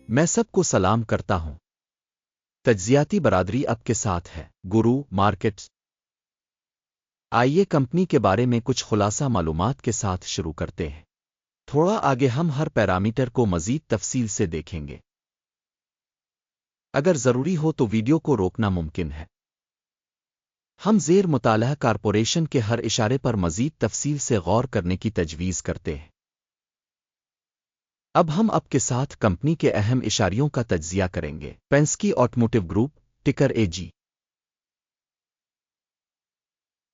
میں سب کو سلام کرتا ہوں۔ تجزیاتی برادری آپ کے ساتھ ہے۔ گرو مارکیٹس۔ آئیے کمپنی کے بارے میں کچھ خلاصہ معلومات کے ساتھ شروع کرتے ہیں۔ تھوڑا آگے ہم ہر پیرامیٹر کو مزید تفصیل سے دیکھیں گے۔ اگر ضروری ہو تو ویڈیو کو روکنا ممکن ہے۔ ہم زیر مطالعہ کارپوریشن کے ہر اشارے پر مزید تفصیل سے غور کرنے کی تجویز کرتے ہیں۔ اب ہم آپ کے ساتھ کمپنی کے اہم اشاریوں کا تجزیہ کریں گے۔ پینسکی آٹوموٹیو گروپ، ٹکر AG۔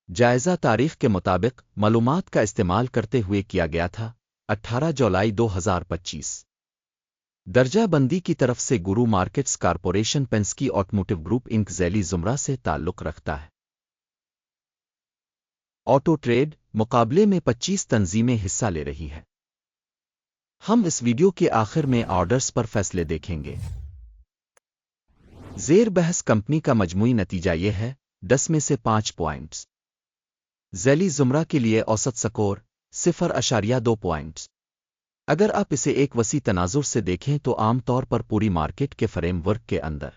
جائزہ تاریخ کے مطابق معلومات کا استعمال کرتے ہوئے کیا گیا تھا، 18 جولائی 2025۔ درجہ بندی کی طرف سے گرو مارکیٹس کارپوریشن پینسکی آٹوموٹیو گروپ انک ذیلی زمرہ سے تعلق رکھتا ہے۔ آٹو ٹریڈ مقابلے میں 25 تنظیمیں حصہ لے رہی ہیں۔ ہم اس ویڈیو کے آخر میں آرڈرز پر فیصلے دیکھیں گے۔ زیر بحث کمپنی کا مجموعی نتیجہ یہ ہے، 10 میں سے 5 پوائنٹس۔ ذیلی زمرہ کے لیے اوسط سکور 0.2 پوائنٹس۔ اگر آپ اسے ایک وسیع تناظر سے دیکھیں تو عام طور پر پوری مارکیٹ کے فریم ورک کے اندر۔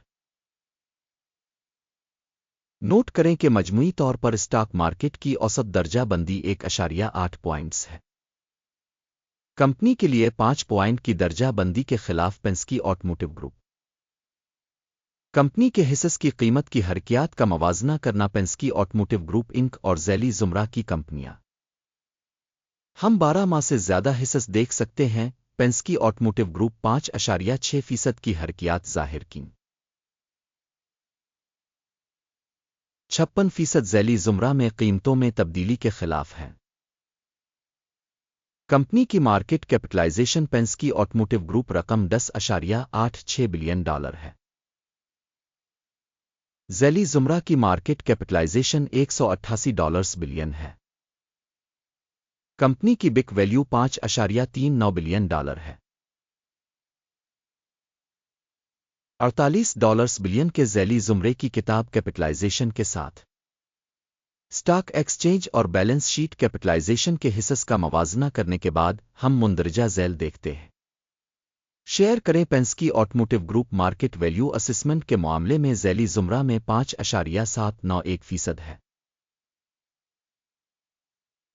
نوٹ کریں کہ مجموعی طور پر اسٹاک مارکیٹ کی اوسط درجہ بندی 1.8 پوائنٹس ہے۔ کمپنی کے لیے 5 پوائنٹ کی درجہ بندی کے خلاف پینسکی آٹوموٹیو گروپ۔ کمپنی کے حصص کی قیمت کی حرکیات کا موازنہ کرنا پینسکی آٹوموٹیو گروپ انک اور ذیلی زمرہ کی کمپنیاں۔ ہم 12 ماہ سے زیادہ حصص دیکھ سکتے ہیں۔ پینسکی آٹوموٹیو گروپ 5.6% کی حرکیات ظاہر کی۔ 56% ذیلی زمرہ میں قیمتوں میں تبدیلی کے خلاف ہیں۔ کمپنی کی مارکیٹ کیپٹلائزیشن پینسکی آٹوموٹیو گروپ رقم $10.86 بلین ہے۔ ذیلی زمرہ کی مارکیٹ کیپٹلائزیشن $188 بلین ہے۔ کمپنی کی بک ویلیو $5.39 بلین ہے۔ $48 بلین کے ذیلی زمرے کی کتاب کیپٹلائزیشن کے ساتھ اسٹاک ایکسچینج اور بیلنس شیٹ کیپٹلائزیشن کے حصص کا موازنہ کرنے کے بعد ہم مندرجہ ذیل دیکھتے ہیں۔ شیئر کریں Penske Automotive Group market value assessment کے معاملے میں ذیلی زمرہ میں 5.791% ہے۔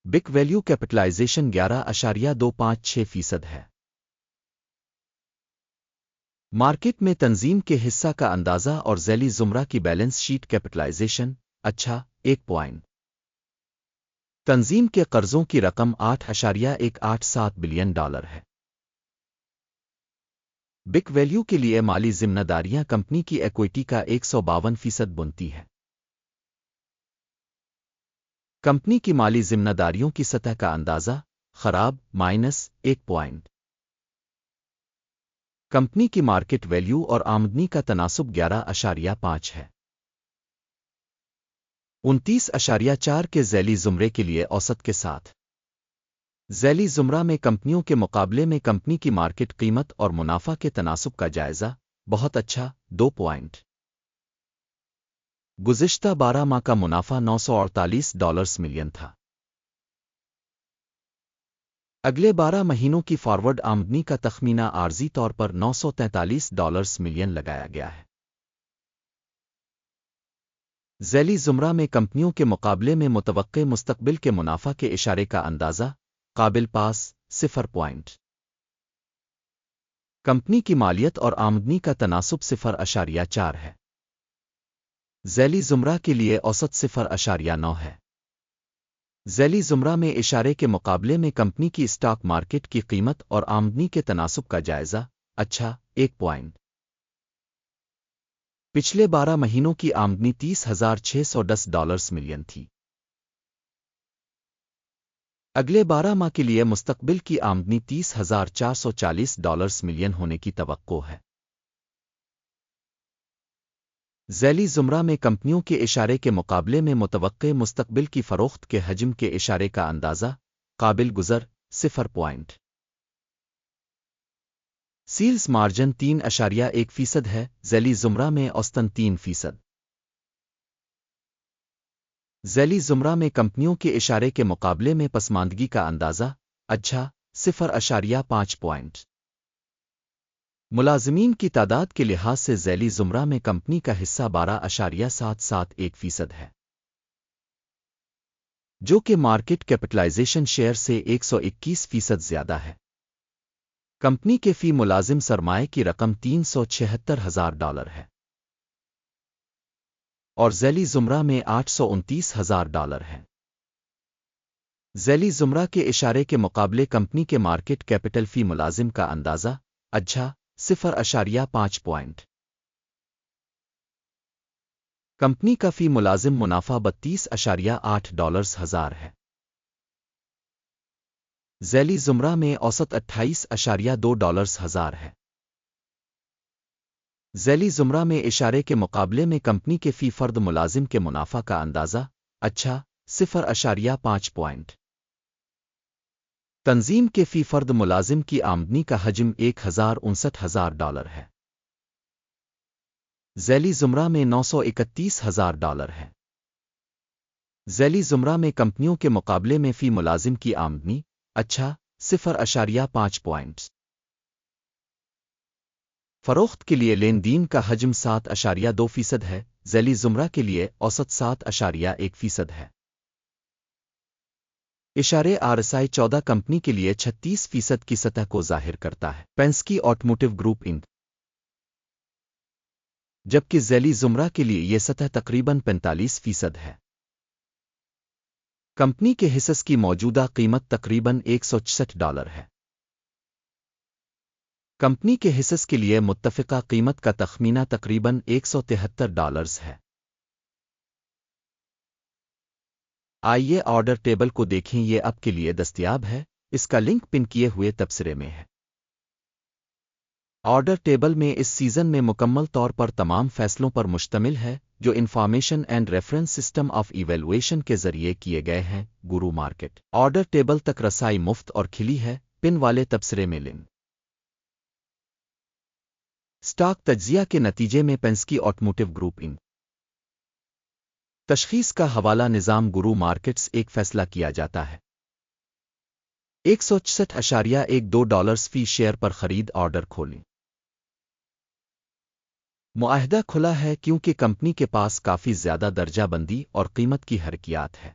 بک ویلیو کیپٹلائزیشن 11.256% ہے۔ مارکیٹ میں تنظیم کے حصہ کا اندازہ اور ذیلی زمرہ کی بیلنس شیٹ کیپٹلائزیشن 1 پوائنٹ۔ تنظیم کے قرضوں کی رقم $8.187 بلین ہے۔ بک ویلیو کے لیے مالی ذمہ داریاں کمپنی کی ایکوئٹی کا 152% بنتی ہے۔ کمپنی کی مالی ذمہ داریوں کی سطح کا اندازہ خراب -1 پوائنٹ۔ کمپنی کی مارکیٹ ویلیو اور آمدنی کا تناسب 11.5 ہے۔ 29.4 کے ذیلی زمرے کے لیے اوسط کے ساتھ۔ ذیلی زمرہ میں کمپنیوں کے مقابلے میں کمپنی کی مارکیٹ قیمت اور منافع کے تناسب کا جائزہ بہت اچھا 2 پوائنٹ۔ گزشتہ 12 ماہ کا منافع $948 ملین تھا۔ اگلے 12 مہینوں کی فارورڈ آمدنی کا تخمینہ عارضی طور پر $943 ملین لگایا گیا ہے۔ ذیلی زمرہ میں کمپنیوں کے مقابلے میں متوقع مستقبل کے منافع کے اشارے کا اندازہ قابل پاس 0 پوائنٹ۔ کمپنی کی مالیت اور آمدنی کا تناسب 0.4 ہے۔ ذیلی زمرہ کے لیے اوسط 0.9 ہے۔ ذیلی زمرہ میں اشارے کے مقابلے میں کمپنی کی اسٹاک مارکیٹ کی قیمت اور آمدنی کے تناسب کا جائزہ 1 پوائنٹ۔ پچھلے 12 مہینوں کی آمدنی $30,610 ملین تھی۔ اگلے 12 ماہ کے لیے مستقبل کی آمدنی $30,440 ملین ہونے کی توقع ہے۔ ذیلی زمرہ میں کمپنیوں کے اشارے کے مقابلے میں متوقع مستقبل کی فروخت کے حجم کے اشارے کا اندازہ قابل گزر 0 پوائنٹ۔ سیلز مارجن 3.1% ہے، ذیلی زمرہ میں اوسطاً 3%۔ ذیلی زمرہ میں کمپنیوں کے اشارے کے مقابلے میں پسماندگی کا اندازہ 0.5 پوائنٹ۔ ملازمین کی تعداد کے لحاظ سے ذیلی زمرہ میں کمپنی کا حصہ 12.771% ہے، جو کہ مارکیٹ کیپٹلائزیشن شیئر سے 121% زیادہ ہے۔ کمپنی کے فی ملازم سرمایہ کی رقم $376,000 ہے اور ذیلی زمرہ میں $829,000 ہے۔ ذیلی زمرہ کے اشارے کے مقابلے کمپنی کے مارکیٹ کیپٹل فی ملازم کا اندازہ 0.5 پوائنٹ۔ کمپنی کا فی ملازم منافع $32.8 ہے۔ ذیلی زمرہ میں اوسط $28.2 ہے۔ ذیلی زمرہ میں اشارے کے مقابلے میں کمپنی کے فی فرد ملازم کے منافع کا اندازہ 0.5 پوائنٹ۔ تنظیم کے فی فرد ملازم کی آمدنی کا حجم $1,59,000 ہے۔ ذیلی زمرہ میں $931,000 ہے۔ ذیلی زمرہ میں کمپنیوں کے مقابلے میں فی ملازم کی آمدنی 0.5 پوائنٹ۔ فروخت کے لیے لین دین کا حجم 7.2% ہے، ذیلی زمرہ کے لیے اوسط 7.1% ہے۔ اشارے RSI 14 کمپنی کے لیے 36% کی سطح کو ظاہر کرتا ہے، پینسکی آٹوموٹیو گروپ انک، جبکہ ذیلی زمرہ کے لیے یہ سطح تقریباً 45% ہے۔ کمپنی کے حصص کی موجودہ قیمت تقریباً $166 ہے۔ کمپنی کے حصص کے لیے متفقہ قیمت کا تخمینہ تقریباً $173 ہے۔ آئیے آرڈر ٹیبل کو دیکھیں، یہ اب کے لیے دستیاب ہے، اس کا لنک پن کیے ہوئے تبصرے میں ہے۔ آرڈر ٹیبل میں اس سیزن میں مکمل طور پر تمام فیصلوں پر مشتمل ہے جو information and reference system of evaluation کے ذریعے کیے گئے ہیں۔ گرو مارکیٹ آرڈر ٹیبل تک رسائی مفت اور کھلی ہے، پن والے تبصرے میں لنک۔ سٹاک تجزیہ کے نتیجے میں پینسکی آٹوموٹیو گروپ انک تشخیص کا حوالہ نظام گرو مارکیٹس ایک فیصلہ کیا جاتا ہے۔ $166.12 فی شیئر پر خرید آرڈر کھولیں۔ معاہدہ کھلا ہے کیونکہ کمپنی کے پاس کافی زیادہ درجہ بندی اور قیمت کی حرکیات ہے۔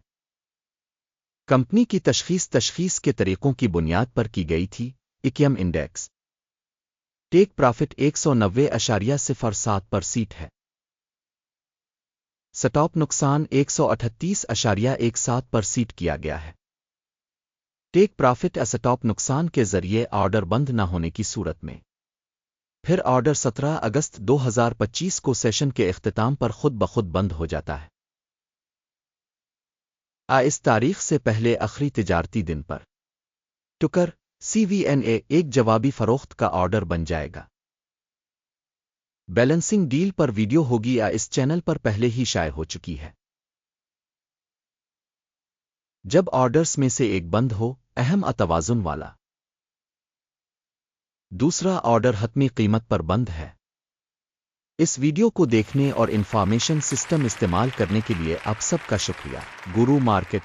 کمپنی کی تشخیص کے طریقوں کی بنیاد پر کی گئی تھی۔ اکیم انڈیکس ٹیک پرافٹ 190.07% ہے۔ سٹاپ نقصان 138.17% کیا گیا ہے۔ ٹیک پرافٹ اسٹاپ نقصان کے ذریعے آرڈر بند نہ ہونے کی صورت میں پھر آرڈر 17 اگست 2025 کو سیشن کے اختتام پر خود بخود بند ہو جاتا ہے۔ اس تاریخ سے پہلے آخری تجارتی دن پر ٹکر CVNA ایک جوابی فروخت کا آرڈر بن جائے گا۔ بیلنسنگ ڈیل پر ویڈیو ہوگی یا اس چینل پر پہلے ہی شائع ہو چکی ہے۔ جب آرڈرز میں سے ایک بند ہو، اہم توازن والا دوسرا آرڈر حتمی قیمت پر بند ہے۔ اس ویڈیو کو دیکھنے اور انفارمیشن سسٹم استعمال کرنے کے لیے آپ سب کا شکریہ۔ گرو مارکیٹ